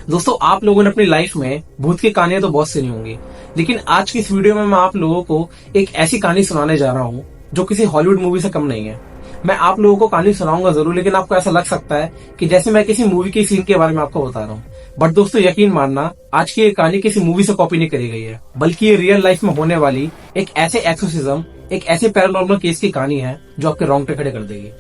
दोस्तों, आप लोगों ने अपनी लाइफ में भूत की कहानियां तो बहुत सुनी होंगी, लेकिन आज की इस वीडियो में मैं आप लोगों को एक ऐसी कहानी सुनाने जा रहा हूं जो किसी हॉलीवुड मूवी से कम नहीं है। मैं आप लोगों को कहानी सुनाऊंगा जरूर, लेकिन आपको ऐसा लग सकता है कि जैसे मैं किसी मूवी के सीन के बारे में आपको बता रहा हूँ। बट दोस्तों, यकीन मानना, आज की ये कहानी किसी मूवी से कॉपी नहीं करी गई है, बल्कि ये रियल लाइफ में होने वाली एक ऐसे एक्सोर्सिज्म, एक ऐसे पैरानॉर्मल केस की कहानी है जो आपके रोंगटे खड़े कर देगी।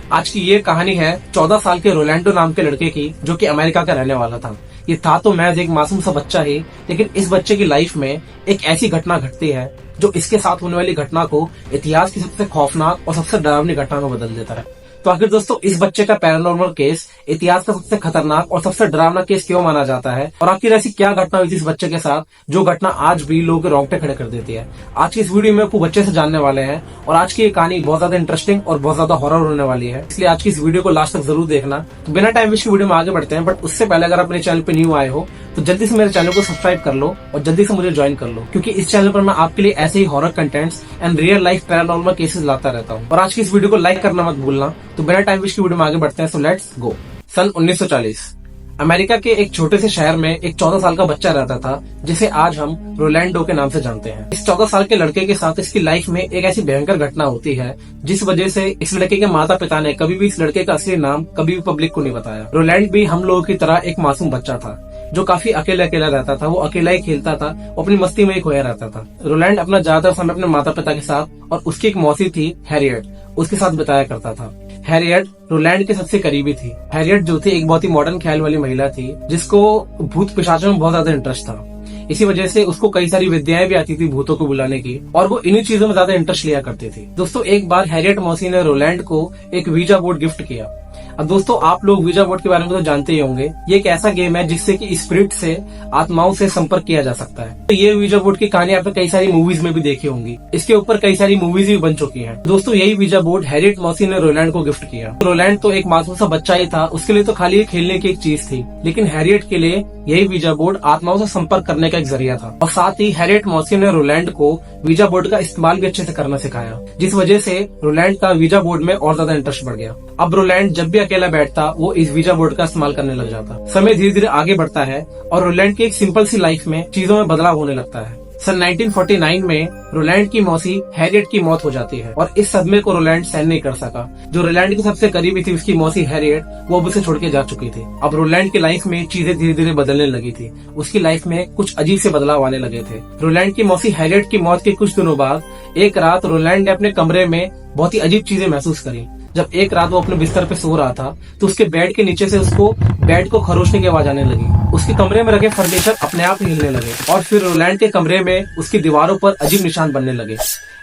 आज की ये कहानी है 14 साल के रोलैंडो नाम के लड़के की, जो कि अमेरिका का रहने वाला था। ये था तो महज एक मासूम सा बच्चा ही, लेकिन इस बच्चे की लाइफ में एक ऐसी घटना घटती है जो इसके साथ होने वाली घटना को इतिहास की सबसे खौफनाक और सबसे डरावनी घटना में बदल देता है। तो आखिर दोस्तों, इस बच्चे का पैरानॉर्मल केस इतिहास का सबसे खतरनाक और सबसे डरावना केस क्यों माना जाता है, और आखिर ऐसी क्या घटना हुई थी इस बच्चे के साथ जो घटना आज भी लोगों के रोंगटे खड़े कर देती है। आज की इस वीडियो में आपको बच्चे से जानने वाले हैं, और आज की ये कहानी बहुत ज्यादा इंटरेस्टिंग और बहुत ज्यादा हॉरर होने वाली है, इसलिए आज की इस वीडियो को लास्ट तक जरूर देखना। तो बिना टाइम वेस्ट की वीडियो में आगे बढ़ते हैं, बट उससे पहले अगर आप मेरे चैनल पे न्यू आए हो तो जल्दी से मेरे चैनल को सब्सक्राइब कर लो और जल्दी से मुझे ज्वाइन कर लो, क्योंकि इस चैनल पर मैं आपके लिए ऐसे ही horror contents and real life paranormal cases लाता रहता हूँ। और आज की इस वीडियो को लाइक करना मत भूलना। तो बिना टाइम वेस्ट की वीडियो में आगे बढ़ते हैं, so let's go. Sun 1940 America के एक छोटे से शहर में एक 14 साल का बच्चा रहता था, जिसे आज हम रोलैंडो के नाम से जानते हैं। इस 14 साल के लड़के के साथ इसकी लाइफ में एक ऐसी भयंकर घटना होती है जिस वजह से इस लड़के के माता पिता ने कभी भी इस लड़के का असली नाम कभी भी पब्लिक को नहीं बताया। रोलैंड भी हम लोगों की तरह एक मासूम बच्चा था जो काफी अकेला अकेला रहता था। वो अकेला ही खेलता था, वो अपनी मस्ती में ही खोया रहता था। रोलैंड अपना ज्यादातर समय अपने माता पिता के साथ और उसकी एक मौसी थी हैरियट, उसके साथ बिताया करता था। हैरियट रोलैंड के सबसे करीबी थी। हैरियट जो थी एक बहुत ही मॉडर्न ख्याल वाली महिला थी, जिसको भूत पिशाचों में बहुत ज्यादा इंटरेस्ट था। इसी वजह से उसको कई सारी विद्याएं भी आती थी भूतों को बुलाने की, और वो इन्हीं चीजों में ज्यादा इंटरेस्ट लिया करती थी। दोस्तों, एक बार हैरियट मौसी ने रोलैंड को एक वीजा बोर्ड गिफ्ट किया। अब दोस्तों, आप लोग वीजा बोर्ड के बारे में तो जानते ही होंगे। ये एक ऐसा गेम है जिससे कि स्पिरिट से, आत्माओं से संपर्क किया जा सकता है। तो ये वीजा बोर्ड की कहानी आपने कई सारी मूवीज में भी देखी होंगी। इसके ऊपर कई सारी मूवीज भी बन चुकी हैं। दोस्तों, यही वीजा बोर्ड हैरियट मौसी ने रोलैंड को गिफ्ट किया। रोलैंड तो एक मासूम सा बच्चा ही था, उसके लिए तो खाली खेलने की एक चीज थी, लेकिन हैरियट के लिए यही वीजा बोर्ड आत्माओं से संपर्क करने का एक जरिया था। और साथ ही हैरियट मौसी ने रोलैंड को वीजा बोर्ड का इस्तेमाल भी अच्छे से करना सिखाया, जिस वजह से रोलैंड का वीजा बोर्ड में और ज्यादा इंटरेस्ट बढ़ गया। अब रोलैंड जब भी अकेला बैठता, वो इस वीजा बोर्ड का इस्तेमाल करने लग जाता। समय धीरे धीरे आगे बढ़ता है और रोलैंड की एक सिंपल सी लाइफ में चीजों में बदलाव होने लगता है। सन 1949 में रोलैंड की मौसी हैरियट की मौत हो जाती है, और इस सदमे को रोलैंड सहन नहीं कर सका। जो रोलैंड की सबसे करीबी थी, उसकी मौसी हैरियट, वो अब उसे छोड़ के जा चुकी थी। अब रोलैंड की लाइफ में चीजें धीरे धीरे बदलने लगी थी। उसकी लाइफ में कुछ अजीब से बदलाव आने लगे थे। रोलैंड की मौसी हैरियट की मौत के कुछ दिनों बाद एक रात रोलैंड ने अपने कमरे में बहुत ही अजीब चीजें महसूस करी। जब एक रात वो अपने बिस्तर पे सो रहा था, तो उसके बेड के नीचे से उसको बेड को खरोचने की आवाज आने लगी। उसके कमरे में रखे फर्नीचर अपने आप हिलने लगे, और फिर रोलैंड के कमरे में उसकी दीवारों पर अजीब निशान बनने लगे।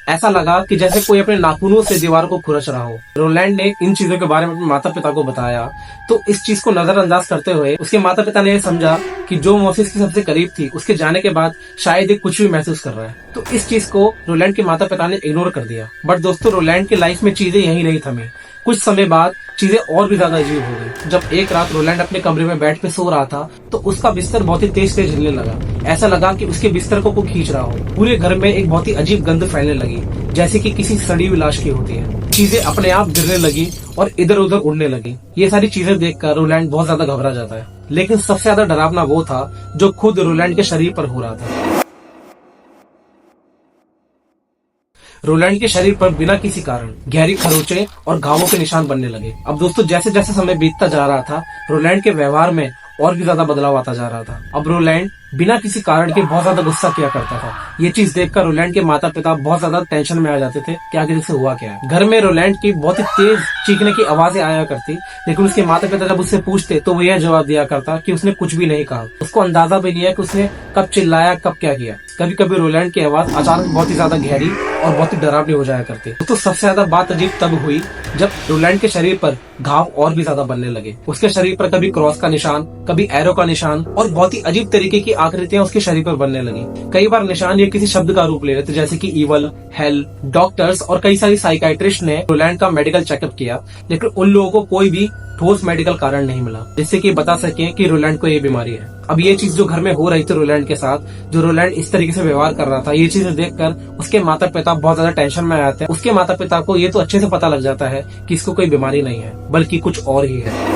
ऐसा लगा कि जैसे कोई अपने नाखूनों से दीवार को खुरच रहा हो। रोलैंड ने इन चीजों के बारे में अपने माता पिता को बताया, तो इस चीज को नजरअंदाज करते हुए उसके माता पिता ने समझा कि जो मौसी इसके सबसे करीब थी, उसके जाने के बाद शायद ये कुछ भी महसूस कर रहा है। तो इस चीज को रोलैंड के माता पिता ने इग्नोर कर दिया। बट दोस्तों, रोलैंड की लाइफ में चीजें यही नहीं थमी। कुछ समय बाद चीजें और भी ज्यादा अजीब हो गई। जब एक रात रोलैंड अपने कमरे में बेड पे सो रहा था, तो उसका बिस्तर बहुत ही तेज तेज हिलने लगा। ऐसा लगा कि उसके बिस्तर को कोई खींच रहा हो। पूरे घर में एक बहुत ही अजीब गंध फैलने लगी, जैसे कि किसी सड़ी हुई लाश की होती है। चीजें अपने आप गिरने लगी और इधर उधर उड़ने लगी। ये सारी चीजें देखकर रोलैंड बहुत ज्यादा घबरा जाता है, लेकिन सबसे ज्यादा डरावना वो था जो खुद रोलैंड के शरीर पर हो रहा था। रोलैंड के शरीर पर बिना किसी कारण गहरी खरोंचे और घावों के निशान बनने लगे। अब दोस्तों, जैसे जैसे समय बीतता जा रहा था, रोलैंड के व्यवहार में और भी ज्यादा बदलाव आता जा रहा था। अब रोलैंड बिना किसी कारण के बहुत ज्यादा गुस्सा किया करता था। ये चीज देखकर रोलैंड के माता पिता बहुत ज्यादा टेंशन में आ जाते थे कि आखिर इससे हुआ क्या है। घर में रोलैंड की बहुत ही तेज चीखने की आवाजें आया करती, लेकिन उसके माता पिता जब उससे पूछते तो वो यह जवाब दिया करता कि उसने कुछ भी नहीं कहा। उसको अंदाजा भी नहीं है कि उसने कब चिल्लाया, कब क्या किया। कभी कभी रोलैंड की आवाज अचानक बहुत ही ज्यादा गहरी और बहुत ही डरावनी हो जाया करती। तो सबसे ज्यादा बात अजीब तब हुई जब रोलैंड के शरीर पर घाव और भी ज्यादा बनने लगे। उसके शरीर पर कभी क्रॉस का निशान, कभी एरो का निशान, और बहुत ही अजीब तरीके की आकृतियां उसके शरीर पर बनने लगी। कई बार निशान ये किसी शब्द का रूप ले लेते, जैसे कि ईवल, हेल। डॉक्टर्स और कई सारी साइकाइट्रिस्ट ने रोलैंड का मेडिकल चेकअप किया, लेकिन उन लोगों को कोई भी ठोस मेडिकल कारण नहीं मिला जिससे कि बता सके कि रोलैंड को ये बीमारी है। अब ये चीज जो घर में हो रही थी रोलैंड के साथ, जो रोलैंड इस तरीके से व्यवहार कर रहा था, ये चीजें देखकर उसके माता पिता बहुत ज्यादा टेंशन में आते हैं। उसके माता पिता को ये तो अच्छे से पता लग जाता है कि इसको कोई बीमारी नहीं है, बल्कि कुछ और ही है।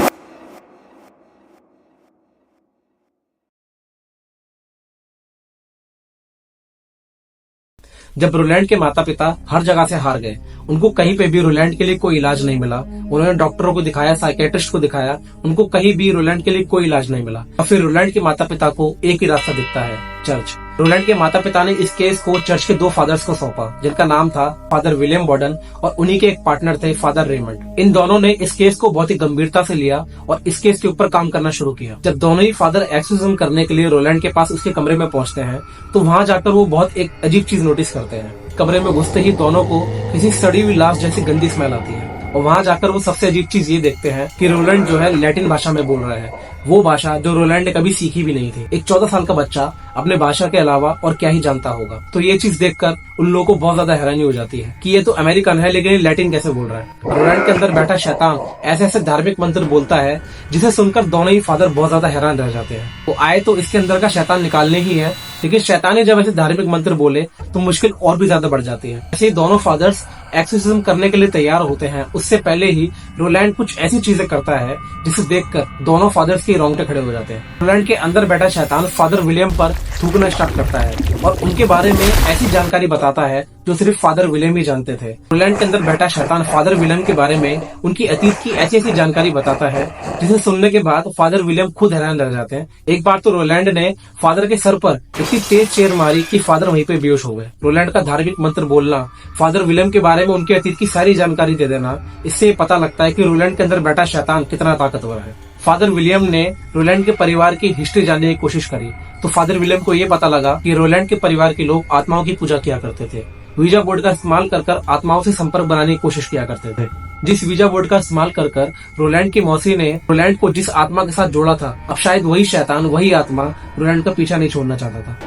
जब रोलैंड के माता पिता हर जगह से हार गए, उनको कहीं पे भी रोलैंड के लिए कोई इलाज नहीं मिला। उन्होंने डॉक्टरों को दिखाया, साइकेट्रिस्ट को दिखाया, उनको कहीं भी रोलैंड के लिए कोई इलाज नहीं मिला। और फिर रोलैंड के माता पिता को एक ही रास्ता दिखता है, चर्च। रोलैंड के माता पिता ने इस केस को चर्च के 2 फादर्स को सौंपा, जिनका नाम था फादर विलियम बॉर्डन और उन्हीं के एक पार्टनर थे फादर रेमंड। इन दोनों ने इस केस को बहुत ही गंभीरता से लिया और इस केस के ऊपर काम करना शुरू किया। जब दोनों ही फादर एक्सोर्सिज्म करने के लिए रोलैंड के पास उसके कमरे में पहुंचते हैं, तो वहां जाकर वो बहुत एक अजीब चीज नोटिस करते हैं। कमरे में घुसते ही दोनों को किसी सड़ी हुई लाश जैसी गंदी स्मेल आती है और वहां जाकर वो सबसे अजीब चीज ये देखते हैं कि रोलैंड जो है लैटिन भाषा में बोल रहा है, वो भाषा जो रोलैंड ने कभी सीखी भी नहीं थी। एक 14 साल का बच्चा अपने भाषा के अलावा और क्या ही जानता होगा। तो ये चीज देखकर उन लोगों को बहुत ज्यादा हैरानी हो जाती है कि ये तो अमेरिकन है, लेकिन लैटिन कैसे बोल रहा है। रोलैंड के अंदर बैठा शैतान ऐसे ऐसे धार्मिक मंत्र बोलता है, जिसे सुनकर दोनों ही फादर बहुत ज्यादा हैरान रह जाते हैं। वो आए तो इसके अंदर का शैतान निकालने ही है, लेकिन शैतान ने जब ऐसे धार्मिक मंत्र बोले तो मुश्किल और भी ज्यादा बढ़ जाती है। ऐसे ही दोनों फादर्स एक्सोर्सिज्म करने के लिए तैयार होते हैं। उससे पहले ही रोलैंड कुछ ऐसी चीजें करता है जिसे देखकर दोनों फादर्स के रोंगटे खड़े हो जाते हैं। रोलैंड के अंदर बैठा शैतान फादर विलियम पर थूकना स्टार्ट करता है और उनके बारे में ऐसी जानकारी बताता है जो सिर्फ फादर विलियम ही जानते थे। रोलैंड के अंदर बैठा शैतान फादर विलियम के बारे में उनकी अतीत की ऐसी ऐसी जानकारी बताता है, जिसे सुनने के बाद फादर विलियम खुद हैरान रह जाते हैं। एक बार तो रोलैंड ने फादर के सर पर इतनी तेज चेयर मारी कि फादर वहीं पे बेहोश हो गए। रोलैंड का धार्मिक मंत्र बोलना, फादर विलियम के बारे में उनके अतीत की सारी जानकारी दे देना, इससे पता लगता है कि रोलैंड के अंदर बैठा शैतान कितना ताकतवर है। फादर विलियम ने रोलैंड के परिवार की हिस्ट्री जानने की कोशिश करी, तो फादर विलियम को ये पता लगा कि रोलैंड के परिवार के लोग आत्माओं की पूजा किया करते थे। वीजा बोर्ड का इस्तेमाल कर आत्माओं से संपर्क बनाने की कोशिश किया करते थे। जिस वीजा बोर्ड का इस्तेमाल कर रोलैंड की मौसी ने रोलैंड को जिस आत्मा के साथ जोड़ा था, अब शायद वही शैतान, वही आत्मा रोलैंड का पीछा नहीं छोड़ना चाहता था।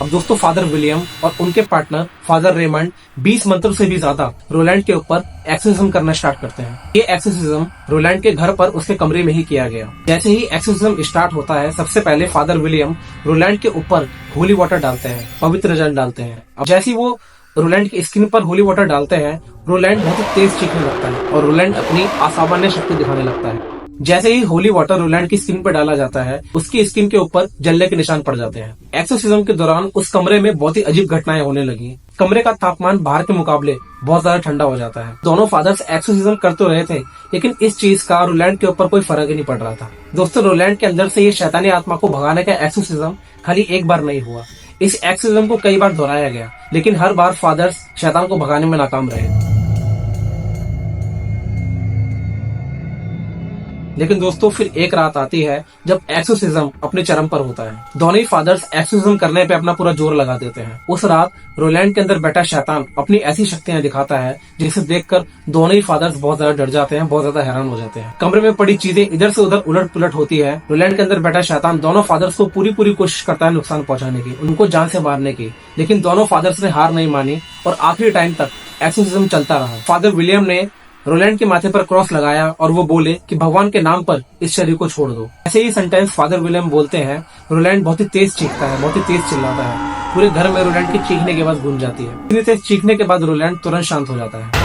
अब दोस्तों फादर विलियम और उनके पार्टनर फादर रेमंड 20 मंत्रों से भी ज्यादा रोलैंड के ऊपर एक्सोर्सिज्म करना स्टार्ट करते हैं। ये एक्सोर्सिज्म रोलैंड के घर पर उसके कमरे में ही किया गया। जैसे ही एक्सोर्सिज्म स्टार्ट होता है, सबसे पहले फादर विलियम रोलैंड के ऊपर होली वाटर डालते हैं, पवित्र जल डालते हैं। अब जैसे ही वो रोलैंड की स्किन पर होली वाटर डालते हैं, रोलैंड बहुत तेज चीखने लगता है और रोलैंड अपनी असामान्य शक्ति दिखाने लगता है। जैसे ही होली वाटर रोलैंड की स्किन पर डाला जाता है, उसकी स्किन के ऊपर जलने के निशान पड़ जाते हैं। एक्सोर्सिज्म के दौरान उस कमरे में बहुत ही अजीब घटनाएं होने लगी। कमरे का तापमान बाहर के मुकाबले बहुत ज्यादा ठंडा हो जाता है। दोनों फादर्स एक्सोर्सिज्म करते रहे थे, लेकिन इस चीज का रोलैंड के ऊपर कोई फर्क ही नहीं पड़ रहा था। दोस्तों रोलैंड के अंदर से ये शैतानी आत्मा को भगाने का एक्सोर्सिज्म खाली एक बार नहीं हुआ, इस एक्सोर्सिज्म को कई बार दोहराया गया, लेकिन हर बार फादर्स शैतान को भगाने में नाकाम रहे। लेकिन दोस्तों फिर एक रात आती है जब एक्सोर्सिज्म अपने चरम पर होता है। दोनों ही फादर्स एक्सोर्सिज्म करने पे अपना पूरा जोर लगा देते हैं। उस रात रोलैंड के अंदर बैठा शैतान अपनी ऐसी शक्तियां दिखाता है जिसे देखकर दोनों ही फादर्स बहुत ज्यादा डर जाते हैं, बहुत ज्यादा हैरान हो जाते हैं। कमरे में पड़ी चीजें इधर से उधर उलट पुलट होती है। रोलैंड के अंदर बैठा शैतान दोनों फादर्स को पूरी कोशिश करता है नुकसान पहुंचाने की, उनको जान से मारने की, लेकिन दोनों फादर्स ने हार नहीं मानी और आखिरी टाइम तक एक्सोर्सिज्म चलता रहा। फादर विलियम ने रोलैंड के माथे पर क्रॉस लगाया और वो बोले कि भगवान के नाम पर इस शरीर को छोड़ दो। ऐसे ही सेंटेंस फादर विलियम बोलते हैं, रोलैंड बहुत ही तेज चीखता है, बहुत ही तेज चिल्लाता है। पूरे घर में रोलैंड के चीखने की आवाज गूंज जाती है। इतनी तेज चीखने के बाद रोलैंड तुरंत शांत हो जाता है।